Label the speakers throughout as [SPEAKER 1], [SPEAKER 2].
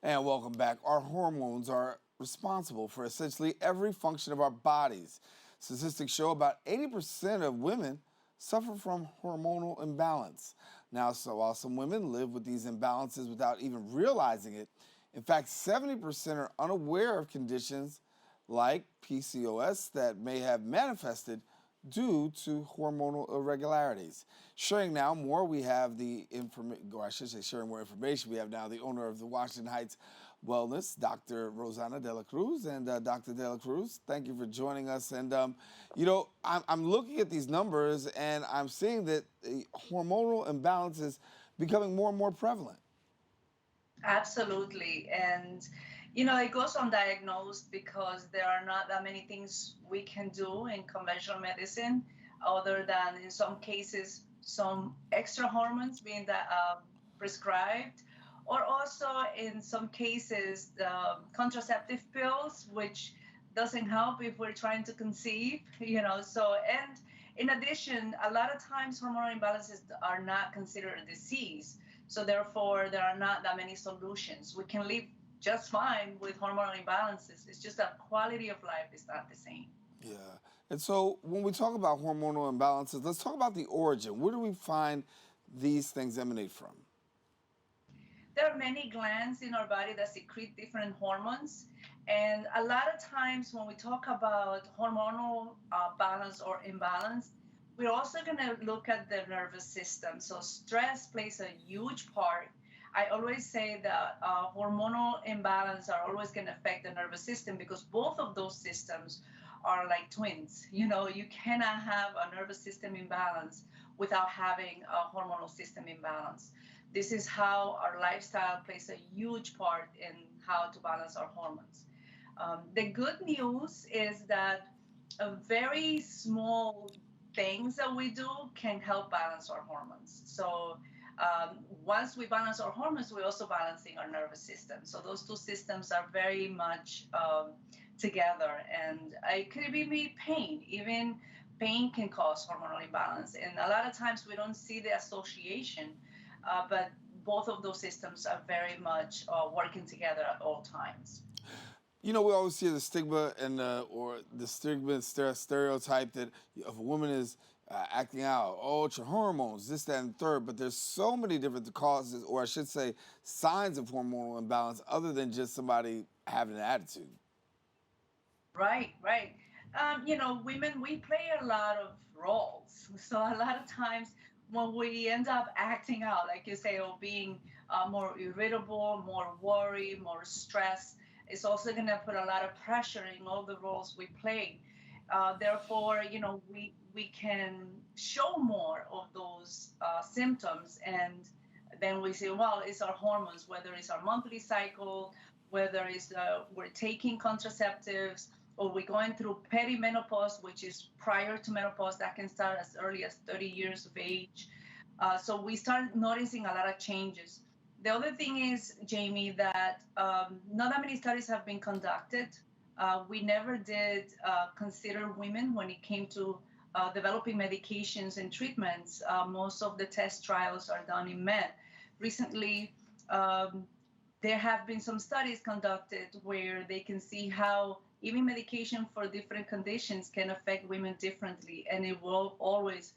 [SPEAKER 1] And welcome back. Our hormones are responsible for essentially every function of our bodies. Statistics show about 80% of women suffer from hormonal imbalance. Now, so while some women live with these imbalances without even realizing it, in fact, 70% are unaware of conditions like PCOS that may have manifested due to hormonal irregularities. Sharing now more, we have the information, or I should say, sharing more information. We have now the owner of the Washington Heights Wellness, Dr. Rosanna De La Cruz. And Dr. De La Cruz, thank you for joining us. And, I'm looking at these numbers and I'm seeing that the hormonal imbalance is becoming more and more prevalent.
[SPEAKER 2] Absolutely. And, it goes undiagnosed because there are not that many things we can do in conventional medicine other than, in some cases, some extra hormones being prescribed, or also in some cases, the contraceptive pills, which doesn't help if we're trying to conceive, and in addition, a lot of times hormonal imbalances are not considered a disease. So therefore, there are not that many solutions. We can live just fine with hormonal imbalances. It's just that quality of life is not the same.
[SPEAKER 1] Yeah. And so when we talk about hormonal imbalances, let's talk about the origin. Where do we find these things emanate from?
[SPEAKER 2] There are many glands in our body that secrete different hormones. And a lot of times when we talk about hormonal balance or imbalance, we're also going to look at the nervous system. So stress plays a huge part. I always say that hormonal imbalance are always going to affect the nervous system because both of those systems are like twins. You cannot have a nervous system imbalance without having a hormonal system imbalance. This is how our lifestyle plays a huge part in how to balance our hormones. The good news is that a very small things that we do can help balance our hormones. So once we balance our hormones, we're also balancing our nervous system. So those two systems are very much together. And it could be pain. Even pain can cause hormonal imbalance. And a lot of times we don't see the association, but both of those systems are very much working together at all times.
[SPEAKER 1] We always hear the stigma and or the stigma stereotype that if a woman is acting out, oh, it's your hormones, this, that, and third. But there's so many different causes, or I should say, signs of hormonal imbalance, other than just somebody having an attitude.
[SPEAKER 2] Right, right. Women, we play a lot of roles. So a lot of times when we end up acting out, like you say, or being more irritable, more worried, more stressed, it's also going to put a lot of pressure in all the roles we play. Therefore, we can show more of those symptoms, and then we say, well, it's our hormones, whether it's our monthly cycle, whether it's we're taking contraceptives, or we're going through perimenopause, which is prior to menopause, that can start as early as 30 years of age. So we start noticing a lot of changes. The other thing is, Jamie, that not that many studies have been conducted. We never did consider women when it came to developing medications and treatments. Most of the test trials are done in men. Recently, there have been some studies conducted where they can see how even medication for different conditions can affect women differently, and it will always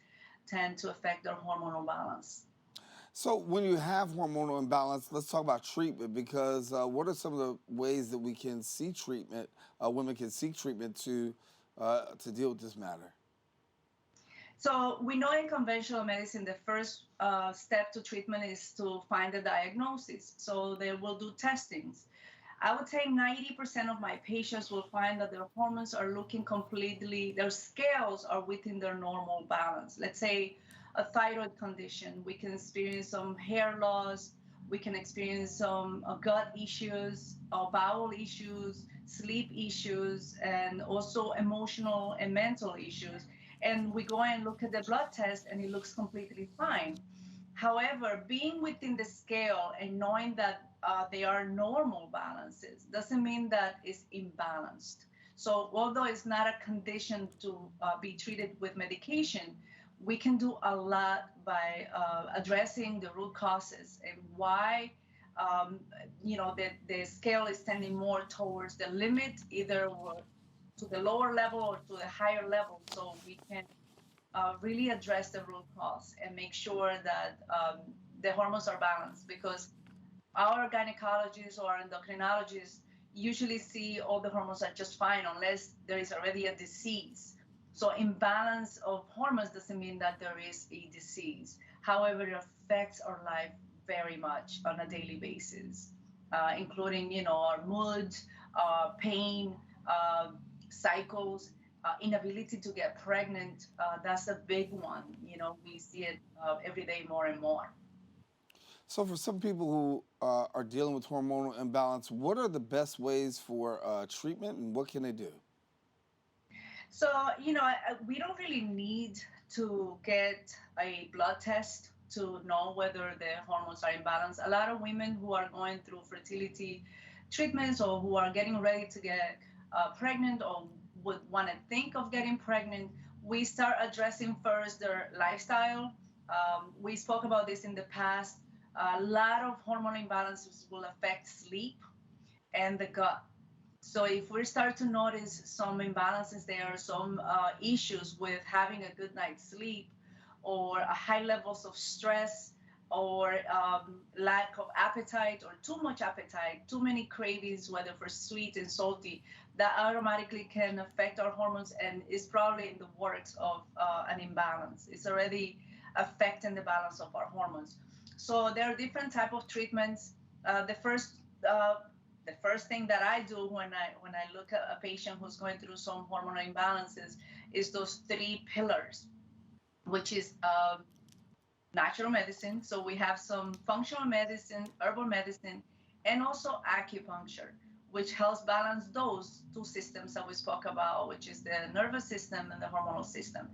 [SPEAKER 2] tend to affect their hormonal balance.
[SPEAKER 1] So when you have hormonal imbalance, let's talk about treatment because what are some of the ways that we can see treatment, women can seek treatment to deal with this matter?
[SPEAKER 2] So we know in conventional medicine, the first step to treatment is to find a diagnosis. So they will do testings. I would say 90% of my patients will find that their hormones are looking completely, their scales are within their normal balance. Let's say a thyroid condition, we can experience some hair loss, we can experience some gut issues, bowel issues, sleep issues, and also emotional and mental issues. And we go and look at the blood test and it looks completely fine. However, being within the scale and knowing that they are normal balances doesn't mean that it's imbalanced. So, although it's not a condition to be treated with medication, we can do a lot by addressing the root causes and why um, the scale is tending more towards the limit, either to the lower level or to the higher level, so we can really address the root cause and make sure that the hormones are balanced, because our gynecologists or endocrinologists usually see all the hormones are just fine unless there is already a disease. So imbalance of hormones doesn't mean that there is a disease. However, it affects our life very much on a daily basis, including our mood, pain, uh, cycles, inability to get pregnant. That's a big one. We see it every day more and more.
[SPEAKER 1] So, for some people who are dealing with hormonal imbalance, what are the best ways for treatment and what can they do?
[SPEAKER 2] So, we don't really need to get a blood test to know whether the hormones are imbalanced. A lot of women who are going through fertility treatments or who are getting ready to get pregnant or would want to think of getting pregnant, we start addressing first their lifestyle. We spoke about this in the past. A lot of hormonal imbalances will affect sleep and the gut. So if we start to notice some imbalances there, some issues with having a good night's sleep, or high levels of stress, or lack of appetite, or too much appetite, too many cravings, whether for sweet and salty, that automatically can affect our hormones and is probably in the works of an imbalance. It's already affecting the balance of our hormones. So there are different type of treatments. Uh, the first thing that I do when I look at a patient who's going through some hormonal imbalances is those three pillars, which is natural medicine. So we have some functional medicine, herbal medicine, and also acupuncture, which helps balance those two systems that we spoke about, which is the nervous system and the hormonal system.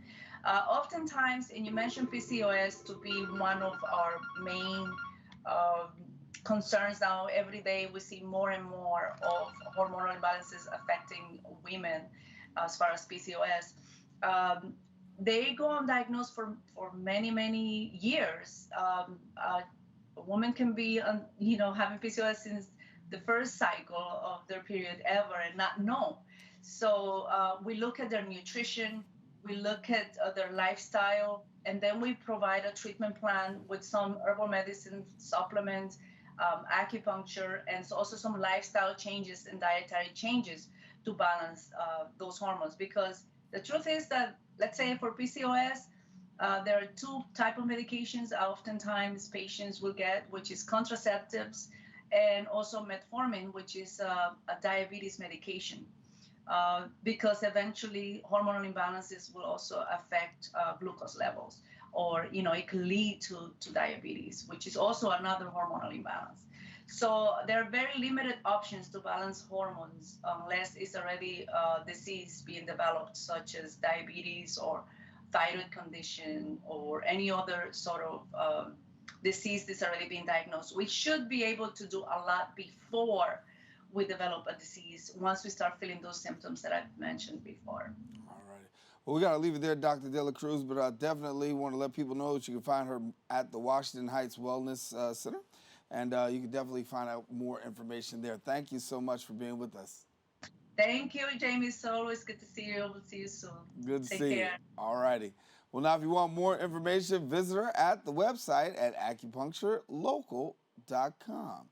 [SPEAKER 2] Oftentimes, and you mentioned PCOS to be one of our main um, concerns now. Every day we see more and more of hormonal imbalances affecting women as far as PCOS. Um, they go undiagnosed for many, many years. A woman can be, having PCOS since the first cycle of their period ever and not know. So we look at their nutrition, we look at their lifestyle, and then we provide a treatment plan with some herbal medicine supplements, acupuncture, and also some lifestyle changes and dietary changes to balance those hormones. Because the truth is that, let's say for PCOS, there are two type of medications oftentimes patients will get, which is contraceptives and also metformin, which is a diabetes medication. Because eventually hormonal imbalances will also affect glucose levels, or it can lead to diabetes, which is also another hormonal imbalance. So there are very limited options to balance hormones unless it's already a disease being developed, such as diabetes or thyroid condition or any other sort of disease that's already been diagnosed. We should be able to do a lot before we develop a disease once we start feeling those symptoms that I've mentioned before.
[SPEAKER 1] All right. Well, we got to leave it there, Dr. De La Cruz, but I definitely want to let people know that you can find her at the Washington Heights Wellness Center, and you can definitely find out more information there. Thank you so much for being with us.
[SPEAKER 2] Thank you, Jamie. It's always good to see you. We'll see you soon.
[SPEAKER 1] Good to
[SPEAKER 2] Take
[SPEAKER 1] see you.
[SPEAKER 2] care.
[SPEAKER 1] All righty. Well, now, if you want more information, visit her at the website at acupuncturelocal.com.